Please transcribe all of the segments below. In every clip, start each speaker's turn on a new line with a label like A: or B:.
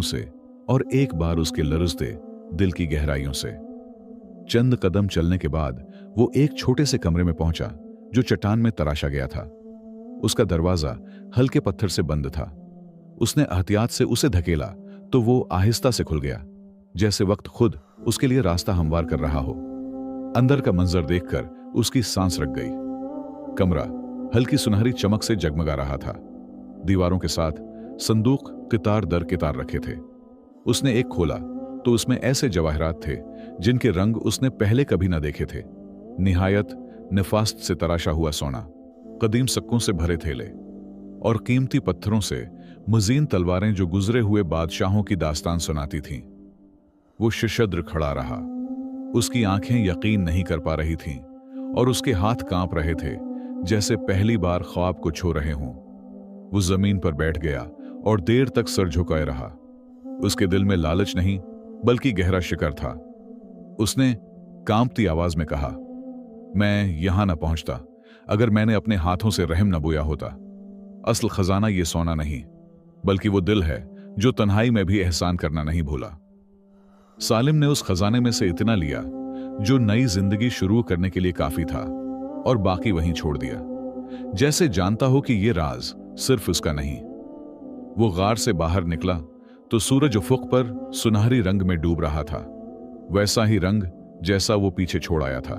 A: से और एक बार उसके लरजते दिल की गहराइयों से। चंद कदम चलने के बाद वो एक छोटे से कमरे में पहुंचा जो चट्टान में तराशा गया था। उसका दरवाजा हल्के पत्थर से बंद था। उसने एहतियात से उसे धकेला तो वो आहिस्ता से खुल गया, जैसे वक्त खुद उसके लिए रास्ता हमवार कर रहा हो। अंदर का मंजर देखकर उसकी सांस रुक गई। कमरा हल्की सुनहरी चमक से जगमगा रहा था। दीवारों के साथ संदूक कितार दर कितार रखे थे। उसने एक खोला तो उसमें ऐसे जवाहरात थे जिनके रंग उसने पहले कभी न देखे थे। निहायत नफास्त से तराशा हुआ सोना, कदीम सक्कों से भरे थैले और कीमती पत्थरों से मजीन तलवारें जो गुजरे हुए बादशाहों की दास्तान सुनाती थीं। वो शिशद्र खड़ा रहा। उसकी आंखें यकीन नहीं कर पा रही थीं और उसके हाथ कांप रहे थे जैसे पहली बार ख्वाब को छू रहे हों। वो जमीन पर बैठ गया और देर तक सर झुकाए रहा। उसके दिल में लालच नहीं बल्कि गहरा शिकर था। उसने कांपती आवाज में कहा, मैं यहां न पहुंचता अगर मैंने अपने हाथों से रहम न बोया होता। असल खजाना ये सोना नहीं बल्कि वो दिल है जो तन्हाई में भी एहसान करना नहीं भूला। सालिम ने उस खजाने में से इतना लिया जो नई जिंदगी शुरू करने के लिए काफी था और बाकी वहीं छोड़ दिया, जैसे जानता हो कि ये राज सिर्फ उसका नहीं। वो गार से बाहर निकला तो सूरज उफुक पर सुनहरी रंग में डूब रहा था, वैसा ही रंग जैसा वो पीछे छोड़ आया था।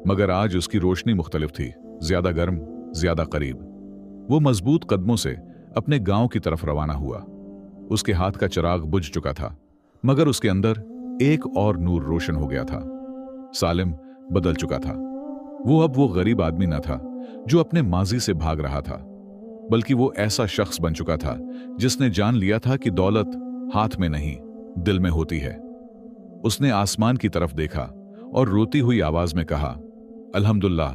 A: मगर आज उसकी रोशनी मुख्तलिफ थी, ज्यादा गर्म, ज्यादा करीब। वो मजबूत कदमों से अपने गांव की तरफ रवाना हुआ। उसके हाथ का चिराग बुझ चुका था, मगर उसके अंदर एक और नूर रोशन हो गया था। सालिम बदल चुका था। वो अब वो गरीब आदमी न था जो अपने माजी से भाग रहा था, बल्कि वो ऐसा शख्स बन चुका था जिसने जान लिया था कि दौलत हाथ में नहीं, दिल में होती है। उसने आसमान की तरफ देखा और रोती हुई आवाज में कहा, अल्हम्दुलिल्लाह,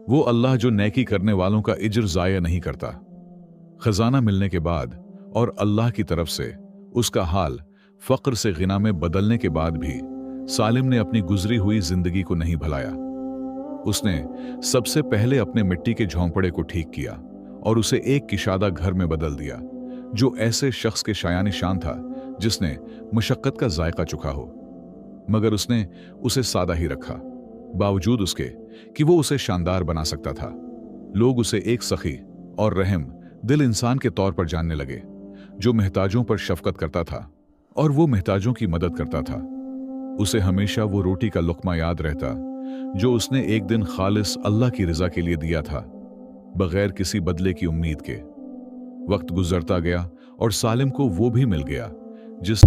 A: वो अल्लाह जो नेकी करने वालों का इज्र जाया नहीं करता। खजाना मिलने के बाद और अल्लाह की तरफ से उसका हाल फक्र से गिना में बदलने के बाद भी सालिम ने अपनी गुजरी हुई जिंदगी को नहीं भुलाया। उसने सबसे पहले अपने मिट्टी के झोंपड़े को ठीक किया और उसे एक किशादा घर में बदल दिया जो ऐसे शख्स के शायानी शान था जिसने मुशक्कत का जायका चुका हो। मगर उसने उसे सादा ही रखा, बावजूद उसके कि वो उसे शानदार बना सकता था। लोग उसे एक सखी और रहम दिल इंसान के तौर पर जानने लगे, जो महताजों पर शफकत करता था और वो महताजों की मदद करता था। उसे हमेशा वो रोटी का लुक्मा याद रहता जो उसने एक दिन खालिस अल्लाह की रजा के लिए दिया था, बगैर किसी बदले की उम्मीद के। वक्त गुजरता गया और सालिम को वो भी मिल गया जिस